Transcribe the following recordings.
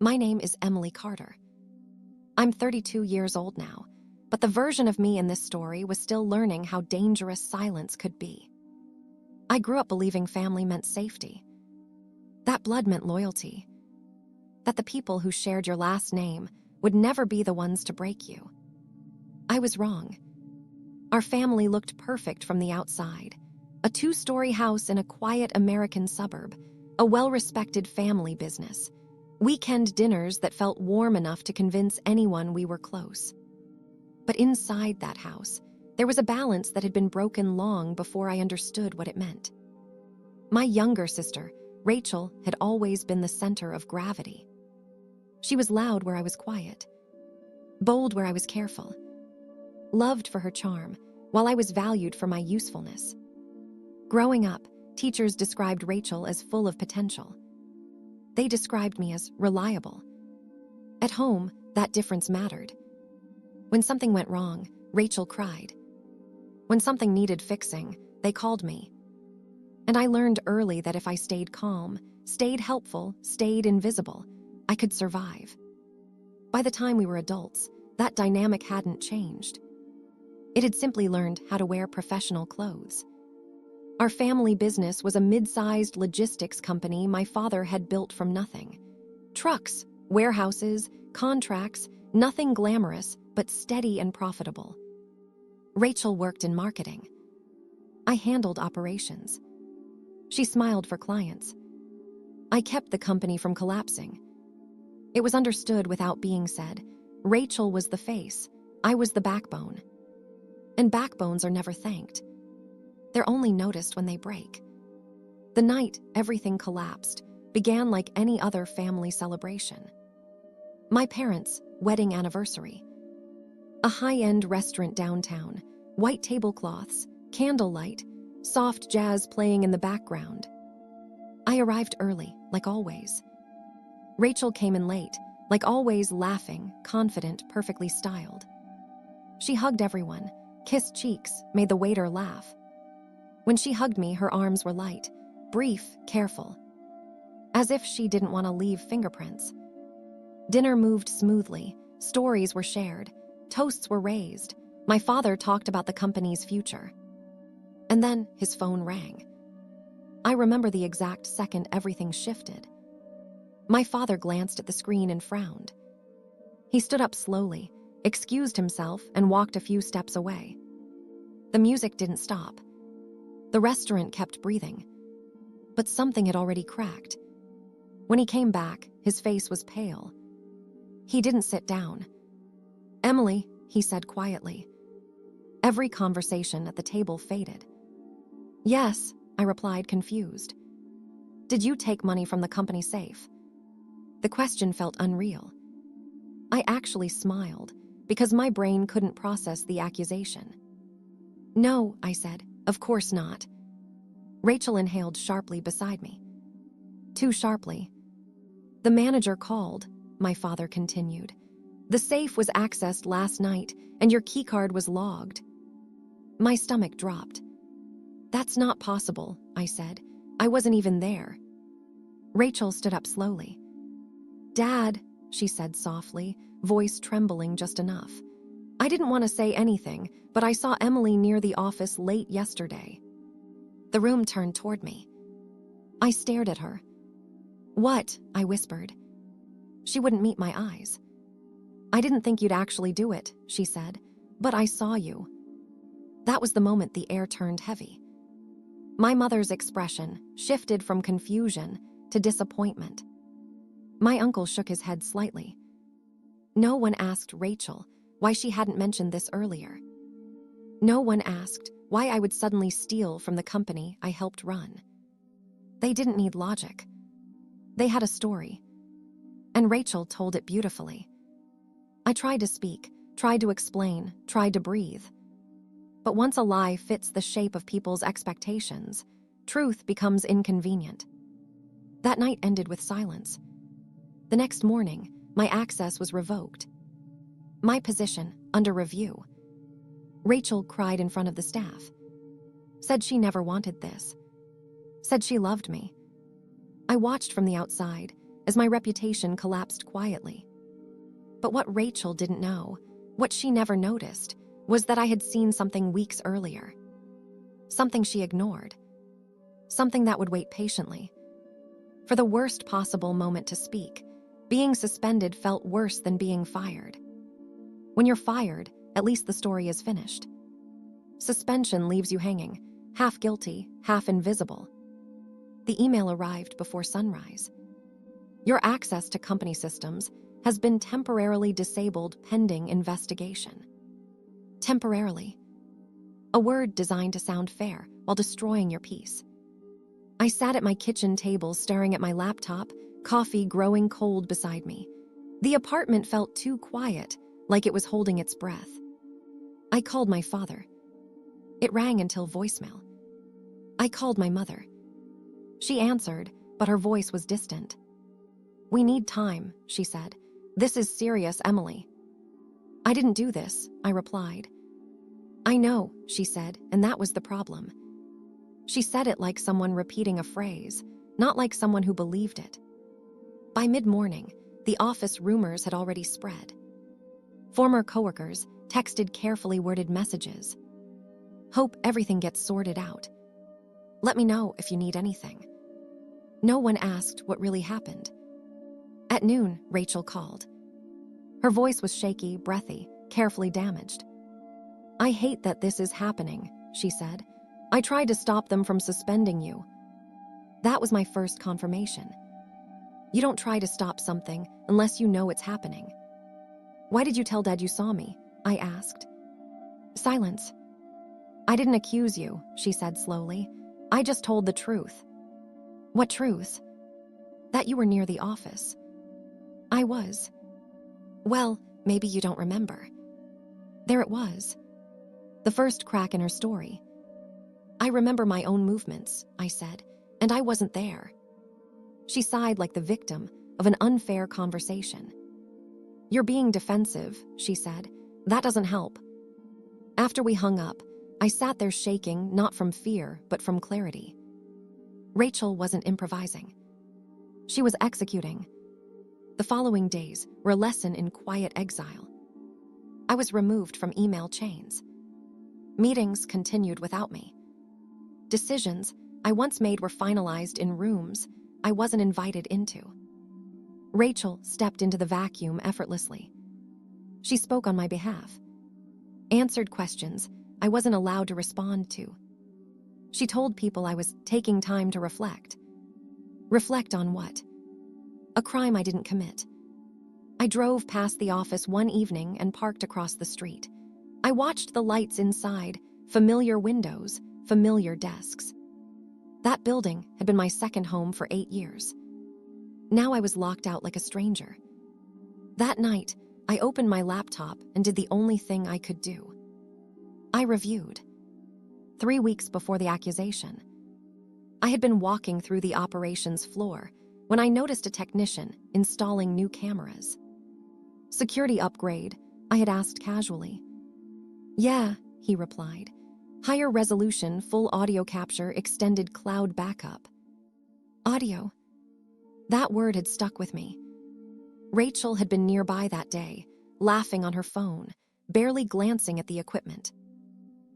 My name is Emily Carter. I'm 32 years old now, but the version of me in this story was still learning how dangerous silence could be. I grew up believing family meant safety, that blood meant loyalty, that the people who shared your last name would never be the ones to break you. I was wrong. Our family looked perfect from the outside. A 2-story house in a quiet American suburb, a well-respected family business, weekend dinners that felt warm enough to convince anyone we were close. But inside that house, there was a balance that had been broken long before I understood what it meant. My younger sister, Rachel, had always been the center of gravity. She was loud where I was quiet, bold where I was careful, loved for her charm, while I was valued for my usefulness. Growing up, teachers described Rachel as full of potential. They described me as reliable. At home, that difference mattered. When something went wrong, Rachel cried. When something needed fixing, they called me. And I learned early that if I stayed calm, stayed helpful, stayed invisible, I could survive. By the time we were adults, that dynamic hadn't changed. It had simply learned how to wear professional clothes. Our family business was a mid-sized logistics company my father had built from nothing. Trucks, warehouses, contracts, nothing glamorous, but steady and profitable. Rachel worked in marketing. I handled operations. She smiled for clients. I kept the company from collapsing. It was understood without being said. Rachel was the face, I was the backbone. And backbones are never thanked. They're only noticed when they break. The night everything collapsed began like any other family celebration. My parents' wedding anniversary. A high-end restaurant downtown, white tablecloths, candlelight, soft jazz playing in the background. I arrived early, like always. Rachel came in late, like always, laughing, confident, perfectly styled. She hugged everyone, kissed cheeks, made the waiter laugh. When she hugged me, her arms were light, brief, careful, as if she didn't want to leave fingerprints. Dinner moved smoothly, stories were shared, toasts were raised. My father talked about the company's future. And then his phone rang. I remember the exact second everything shifted. My father glanced at the screen and frowned. He stood up slowly, excused himself, and walked a few steps away. The music didn't stop. The restaurant kept breathing. But something had already cracked. When he came back, his face was pale. He didn't sit down. "Emily," he said quietly. Every conversation at the table faded. "Yes," I replied, confused. "Did you take money from the company safe?" The question felt unreal. I actually smiled, because my brain couldn't process the accusation. "No," I said, "of course not." Rachel inhaled sharply beside me. Too sharply. "The manager called," my father continued. "The safe was accessed last night, and your keycard was logged." My stomach dropped. "That's not possible," I said. "I wasn't even there." Rachel stood up slowly. "Dad," she said softly, voice trembling just enough. "I didn't want to say anything, but I saw Emily near the office late yesterday." The room turned toward me. I stared at her. "What?" I whispered. She wouldn't meet my eyes. "I didn't think you'd actually do it," she said, "but I saw you." That was the moment the air turned heavy. My mother's expression shifted from confusion to disappointment. My uncle shook his head slightly. No one asked Rachel why she hadn't mentioned this earlier. No one asked why I would suddenly steal from the company I helped run. They didn't need logic. They had a story. And Rachel told it beautifully. I tried to speak, tried to explain, tried to breathe. But once a lie fits the shape of people's expectations, truth becomes inconvenient. That night ended with silence. The next morning, my access was revoked. My position under review. Rachel cried in front of the staff. Said she never wanted this. Said she loved me. I watched from the outside as my reputation collapsed quietly. But what Rachel didn't know, what she never noticed, was that I had seen something weeks earlier. Something she ignored. Something that would wait patiently. For the worst possible moment to speak, being suspended felt worse than being fired. When you're fired, at least the story is finished. Suspension leaves you hanging, half guilty, half invisible. The email arrived before sunrise. Your access to company systems has been temporarily disabled pending investigation. Temporarily. A word designed to sound fair while destroying your peace. I sat at my kitchen table staring at my laptop, coffee growing cold beside me. The apartment felt too quiet, like it was holding its breath. I called my father. It rang until voicemail. I called my mother. She answered, but her voice was distant. "We need time," she said. "This is serious, Emily." "I didn't do this," I replied. "I know," she said, and that was the problem. She said it like someone repeating a phrase, not like someone who believed it. By mid-morning, the office rumors had already spread. Former coworkers texted carefully worded messages. "Hope everything gets sorted out. Let me know if you need anything." No one asked what really happened. At noon, Rachel called. Her voice was shaky, breathy, carefully damaged. "I hate that this is happening," she said. "I tried to stop them from suspending you." That was my first confirmation. You don't try to stop something unless you know it's happening. "Why did you tell Dad you saw me?" I asked. Silence. "I didn't accuse you," she said slowly. "I just told the truth." "What truth?" "That you were near the office." "I was." "Well, maybe you don't remember." There it was. The first crack in her story. "I remember my own movements," I said, "and I wasn't there." She sighed like the victim of an unfair conversation. "You're being defensive," she said. "That doesn't help." After we hung up, I sat there shaking, not from fear, but from clarity. Rachel wasn't improvising. She was executing. The following days were a lesson in quiet exile. I was removed from email chains. Meetings continued without me. Decisions I once made were finalized in rooms I wasn't invited into. Rachel stepped into the vacuum effortlessly. She spoke on my behalf, answered questions I wasn't allowed to respond to. She told people I was taking time to reflect. Reflect on what? A crime I didn't commit. I drove past the office one evening and parked across the street. I watched the lights inside, familiar windows, familiar desks. That building had been my second home for 8 years. Now I was locked out like a stranger. That night, I opened my laptop and did the only thing I could do. I reviewed. 3 weeks before the accusation. I had been walking through the operations floor when I noticed a technician installing new cameras. "Security upgrade," I had asked casually. "Yeah," he replied. "Higher resolution, full audio capture, extended cloud backup." Audio. That word had stuck with me. Rachel had been nearby that day, laughing on her phone, barely glancing at the equipment.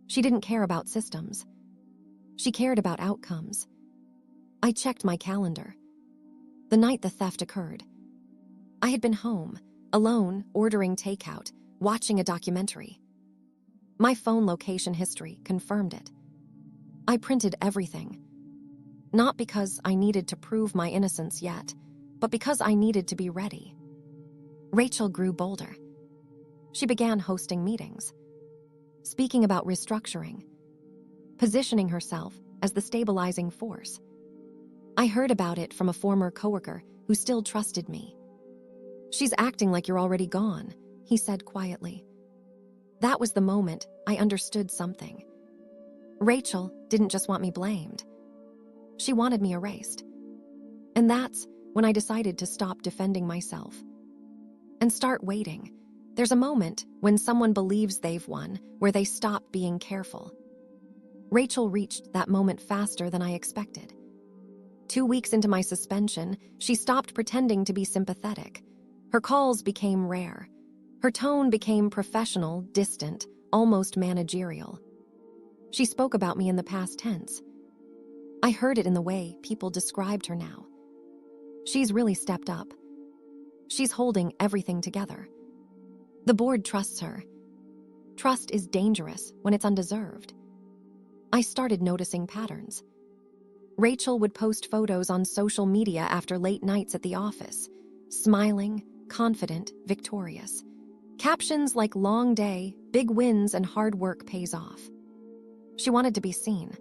She didn't care about systems. She cared about outcomes. I checked my calendar. The night the theft occurred. I had been home, alone, ordering takeout, watching a documentary. My phone location history confirmed it. I printed everything. Not because I needed to prove my innocence yet, but because I needed to be ready. Rachel grew bolder. She began hosting meetings, speaking about restructuring, positioning herself as the stabilizing force. I heard about it from a former coworker who still trusted me. "She's acting like you're already gone," he said quietly. That was the moment I understood something. Rachel didn't just want me blamed. She wanted me erased. And that's when I decided to stop defending myself and start waiting. There's a moment when someone believes they've won, where they stop being careful. Rachel reached that moment faster than I expected. 2 weeks into my suspension, she stopped pretending to be sympathetic. Her calls became rare. Her tone became professional, distant, almost managerial. She spoke about me in the past tense. I heard it in the way people described her now. She's really stepped up. She's holding everything together. The board trusts her. Trust is dangerous when it's undeserved. I started noticing patterns. Rachel would post photos on social media after late nights at the office, smiling, confident, victorious. Captions like "long day, big wins, and hard work pays off." She wanted to be seen.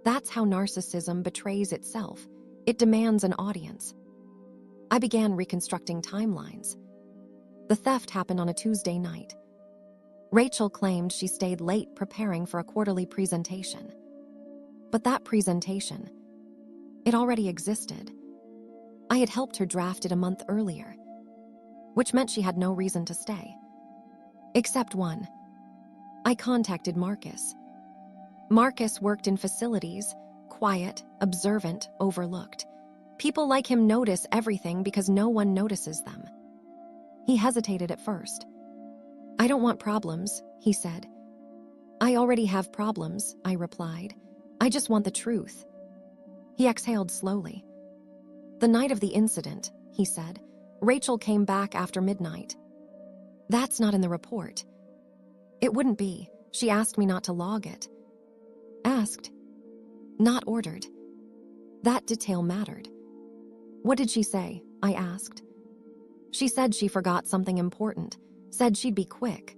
That's how narcissism betrays itself. It demands an audience. I began reconstructing timelines. The theft happened on a Tuesday night. Rachel claimed she stayed late preparing for a quarterly presentation. But that presentation, it already existed. I had helped her draft it a month earlier, which meant she had no reason to stay. Except one. I contacted Marcus. Marcus worked in facilities, quiet, observant, overlooked. People like him notice everything because no one notices them. He hesitated at first. "I don't want problems," he said. "I already have problems," I replied. "I just want the truth." He exhaled slowly. "The night of the incident," he said, "Rachel came back after midnight." "That's not in the report." "It wouldn't be. She asked me not to log it." "Asked? Not ordered." That detail mattered. "What did she say?" I asked. "She said she forgot something important, said she'd be quick."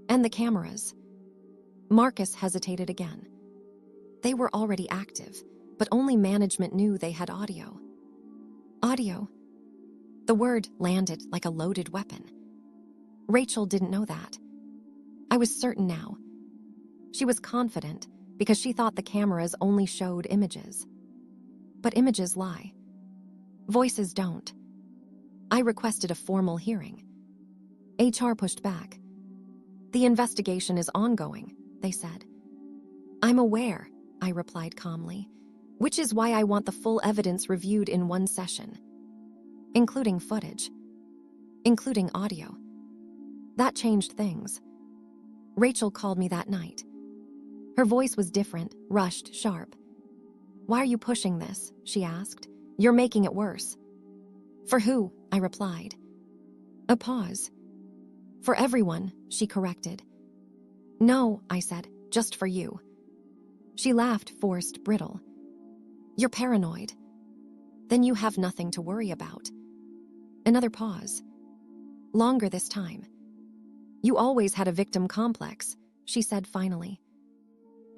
"And the cameras?" Marcus hesitated again. "They were already active, but only management knew they had audio." "Audio?" The word landed like a loaded weapon. Rachel didn't know that. I was certain now. She was confident because she thought the cameras only showed images. But images lie. Voices don't. I requested a formal hearing. HR pushed back. "The investigation is ongoing," they said. "I'm aware," I replied calmly, "which is why I want the full evidence reviewed in one session. Including footage. Including audio." That changed things. Rachel called me that night. Her voice was different, rushed, sharp. "Why are you pushing this?" she asked. "You're making it worse." "For who?" I replied. A pause. "For everyone," she corrected. "No," I said, "just for you." She laughed, forced, brittle. "You're paranoid. Then you have nothing to worry about." Another pause. Longer this time. "You always had a victim complex," she said finally.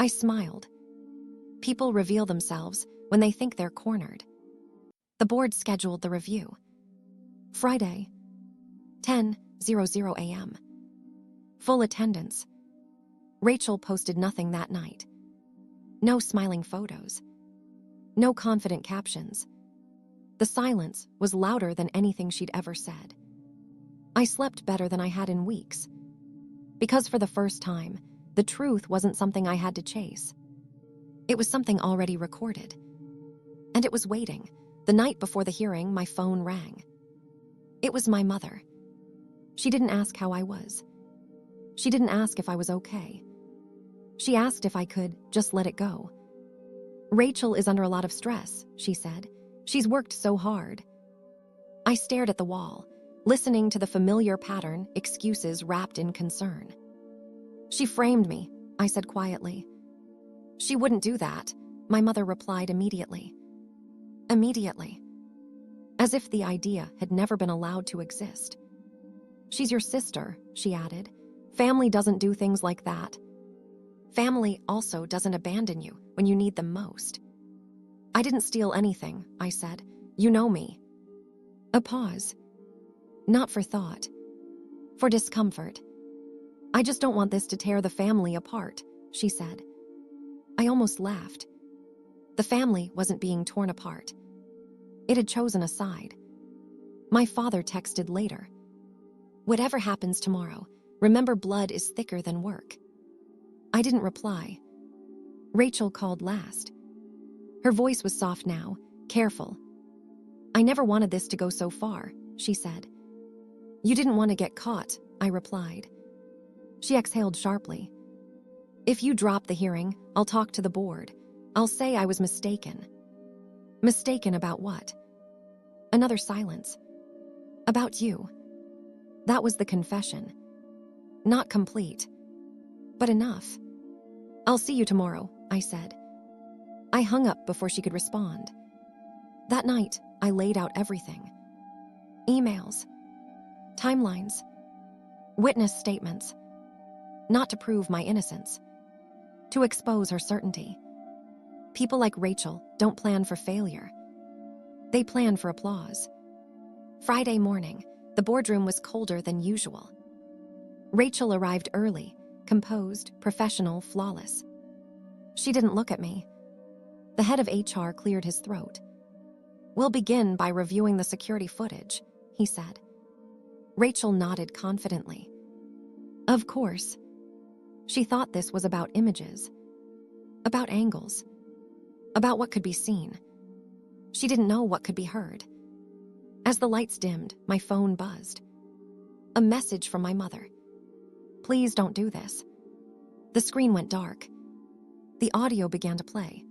I smiled. People reveal themselves when they think they're cornered. The board scheduled the review. Friday, 10:00 a.m. Full attendance. Rachel posted nothing that night. No smiling photos. No confident captions. The silence was louder than anything she'd ever said. I slept better than I had in weeks. Because for the first time, the truth wasn't something I had to chase. It was something already recorded. And it was waiting. The night before the hearing, my phone rang. It was my mother. She didn't ask how I was. She didn't ask if I was okay. She asked if I could just let it go. "Rachel is under a lot of stress," she said. "She's worked so hard." I stared at the wall, listening to the familiar pattern, excuses wrapped in concern. "She framed me," I said quietly. "She wouldn't do that," my mother replied immediately. Immediately. As if the idea had never been allowed to exist. "She's your sister," she added. "Family doesn't do things like that. Family also doesn't abandon you when you need them most." "I didn't steal anything," I said. "You know me." A pause. Not for thought. For discomfort. "I just don't want this to tear the family apart," she said. I almost laughed. The family wasn't being torn apart. It had chosen a side. My father texted later. "Whatever happens tomorrow, remember blood is thicker than work." I didn't reply. Rachel called last. Her voice was soft now, careful. "I never wanted this to go so far," she said. "You didn't want to get caught," I replied. She exhaled sharply. "If you drop the hearing, I'll talk to the board. I'll say I was mistaken." Mistaken about what? Another silence. About you. That was the confession. Not complete, but enough. "I'll see you tomorrow," I said. I hung up before she could respond. That night, I laid out everything. Emails, timelines, witness statements. Not to prove my innocence, to expose her certainty. People like Rachel don't plan for failure. They plan for applause. Friday morning, the boardroom was colder than usual. Rachel arrived early, composed, professional, flawless. She didn't look at me. The head of HR cleared his throat. "We'll begin by reviewing the security footage," he said. Rachel nodded confidently. Of course. She thought this was about images, about angles, about what could be seen. She didn't know what could be heard. As the lights dimmed, my phone buzzed. A message from my mother. "Please don't do this." The screen went dark. The audio began to play.